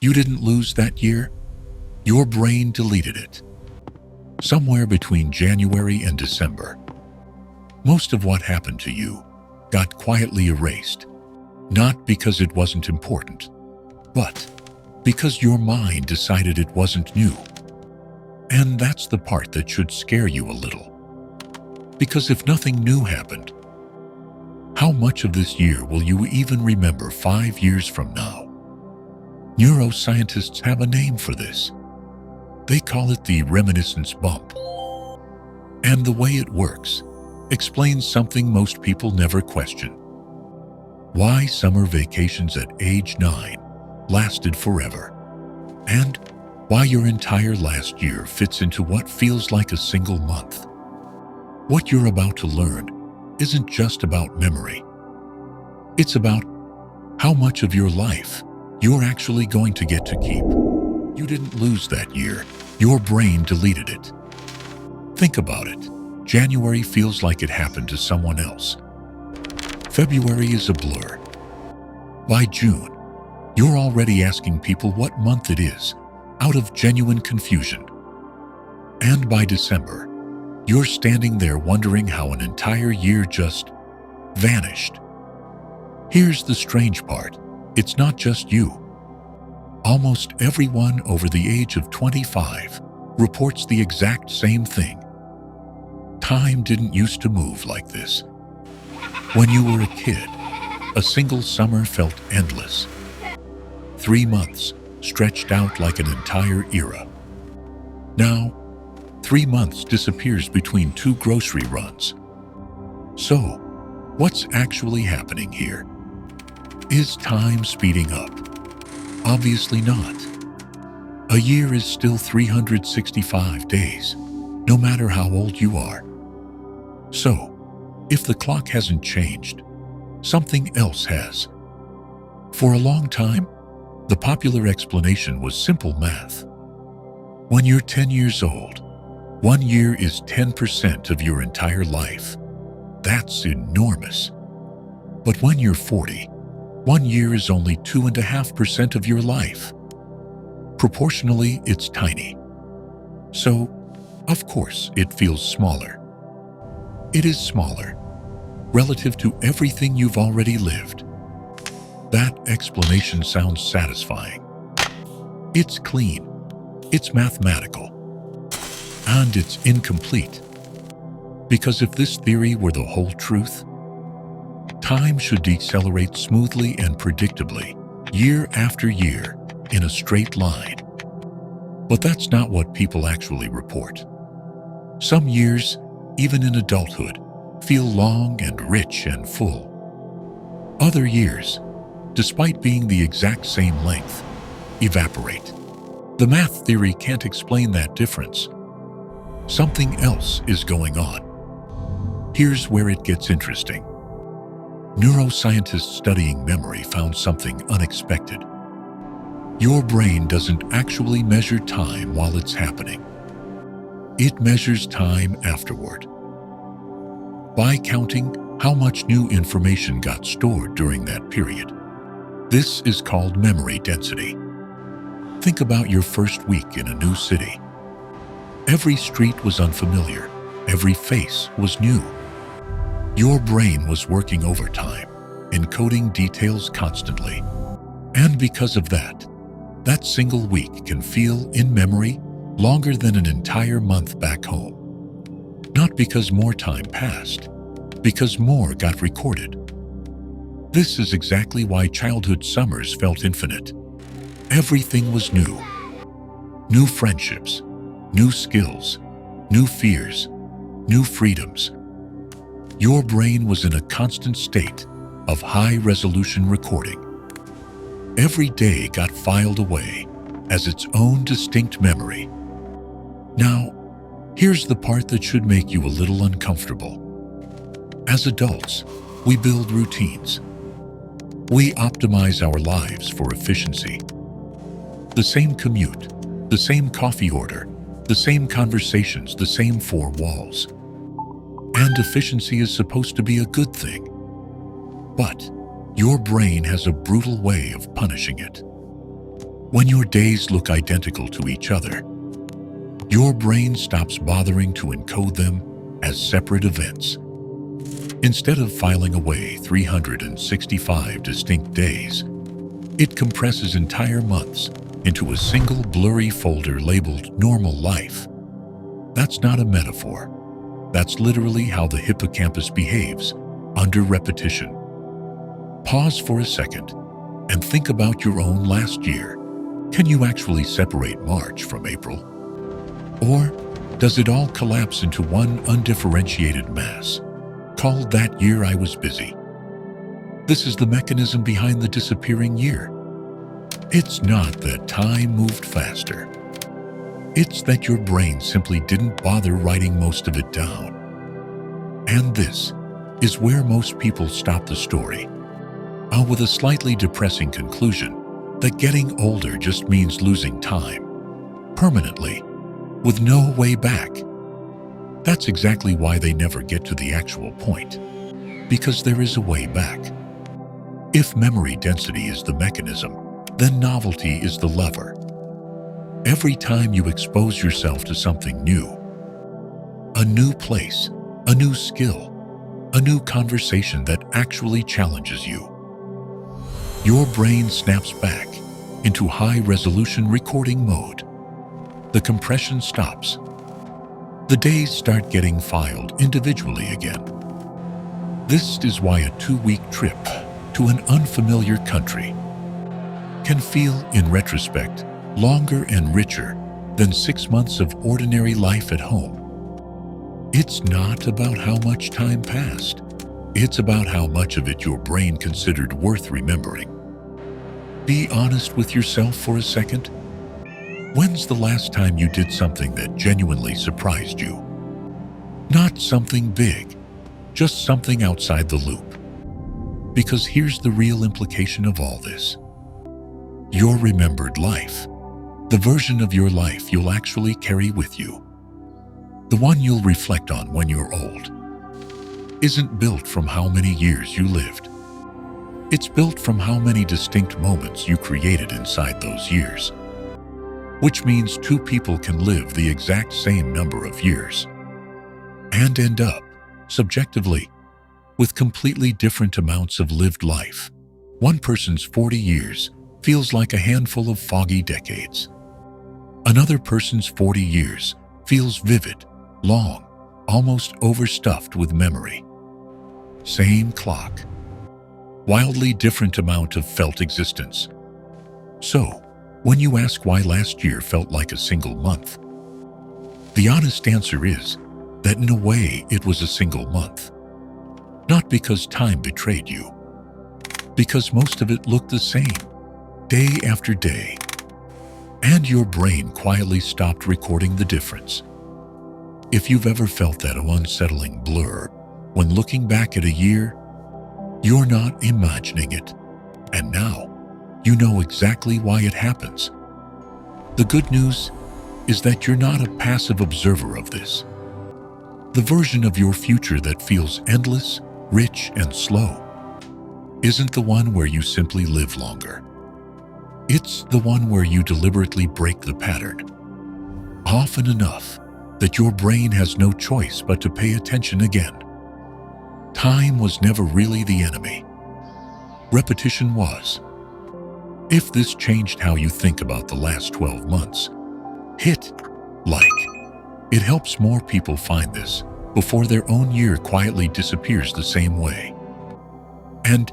You didn't lose that year. Your brain deleted it. Somewhere between January and December, most of what happened to you got quietly erased, not because it wasn't important, but because your mind decided it wasn't new. And that's the part that should scare you a little. Because if nothing new happened, how much of this year will you even remember 5 years from now? Neuroscientists have a name for this. They call it the reminiscence bump. And the way it works explains something most people never question. Why summer vacations at age 9 lasted forever, and why your entire last year fits into what feels like a single month. What you're about to learn isn't just about memory. It's about how much of your life you're actually going to get to keep. You didn't lose that year. Your brain deleted it. Think about it. January feels like it happened to someone else. February is a blur. By June, you're already asking people what month it is, out of genuine confusion. And by December, you're standing there wondering how an entire year just vanished. Here's the strange part. It's not just you. Almost everyone over the age of 25 reports the exact same thing. Time didn't used to move like this. When you were a kid, a single summer felt endless. 3 months stretched out like an entire era. Now, 3 months disappears between 2 grocery runs. So, what's actually happening here? Is time speeding up? Obviously not. A year is still 365 days, no matter how old you are. So, if the clock hasn't changed, something else has. For a long time, the popular explanation was simple math. When you're 10 years old, 1 year is 10% of your entire life. That's enormous. But when you're 40, 1 year is only 2.5% of your life. Proportionally, it's tiny. So, of course, it feels smaller. It is smaller, relative to everything you've already lived. That explanation sounds satisfying. It's clean, it's mathematical, and it's incomplete. Because if this theory were the whole truth, time should decelerate smoothly and predictably, year after year, in a straight line. But that's not what people actually report. Some years, even in adulthood, feel long and rich and full. Other years, despite being the exact same length, evaporate. The math theory can't explain that difference. Something else is going on. Here's where it gets interesting. Neuroscientists studying memory found something unexpected. Your brain doesn't actually measure time while it's happening. It measures time afterward, by counting how much new information got stored during that period. This is called memory density. Think about your first week in a new city. Every street was unfamiliar. Every face was new. Your brain was working overtime, encoding details constantly. And because of that, that single week can feel, in memory, longer than an entire month back home. Not because more time passed, because more got recorded. This is exactly why childhood summers felt infinite. Everything was new. New friendships, new skills, new fears, new freedoms. Your brain was in a constant state of high-resolution recording. Every day got filed away as its own distinct memory. Now, here's the part that should make you a little uncomfortable. As adults, we build routines. We optimize our lives for efficiency. The same commute, the same coffee order, the same conversations, the same 4 walls. And efficiency is supposed to be a good thing. But your brain has a brutal way of punishing it. When your days look identical to each other, your brain stops bothering to encode them as separate events. Instead of filing away 365 distinct days, it compresses entire months into a single blurry folder labeled normal life. That's not a metaphor. That's literally how the hippocampus behaves under repetition. Pause for a second and think about your own last year. Can you actually separate March from April? Or does it all collapse into one undifferentiated mass, called "that year I was busy"? This is the mechanism behind the disappearing year. It's not that time moved faster. It's that your brain simply didn't bother writing most of it down. And this is where most people stop the story, with a slightly depressing conclusion that getting older just means losing time, permanently, with no way back. That's exactly why they never get to the actual point, because there is a way back. If memory density is the mechanism, then novelty is the lever. Every time you expose yourself to something new, a new place, a new skill, a new conversation that actually challenges you, your brain snaps back into high-resolution recording mode. The compression stops. The days start getting filed individually again. This is why a 2-week trip to an unfamiliar country can feel, in retrospect, longer and richer than 6 months of ordinary life at home. It's not about how much time passed. It's about how much of it your brain considered worth remembering. Be honest with yourself for a second. When's the last time you did something that genuinely surprised you? Not something big, just something outside the loop. Because here's the real implication of all this. Your remembered life, the version of your life you'll actually carry with you, the one you'll reflect on when you're old, isn't built from how many years you lived. It's built from how many distinct moments you created inside those years. Which means 2 people can live the exact same number of years and end up, subjectively, with completely different amounts of lived life. One person's 40 years feels like a handful of foggy decades. Another person's 40 years feels vivid, long, almost overstuffed with memory. Same clock. Wildly different amount of felt existence. So, when you ask why last year felt like a single month, the honest answer is that in a way it was a single month. Not because time betrayed you, because most of it looked the same, day after day, and your brain quietly stopped recording the difference. If you've ever felt that unsettling blur when looking back at a year, you're not imagining it, and now you know exactly why it happens. The good news is that you're not a passive observer of this. The version of your future that feels endless, rich, and slow isn't the one where you simply live longer. It's the one where you deliberately break the pattern, often enough that your brain has no choice but to pay attention again. Time was never really the enemy. Repetition was. If this changed how you think about the last 12 months, hit like. It helps more people find this before their own year quietly disappears the same way. And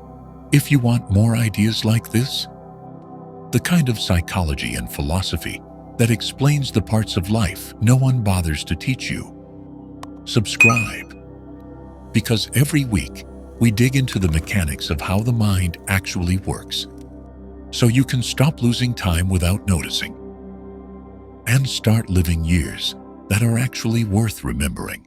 if you want more ideas like this, the kind of psychology and philosophy that explains the parts of life no one bothers to teach you, subscribe. Because every week we dig into the mechanics of how the mind actually works, so you can stop losing time without noticing and start living years that are actually worth remembering.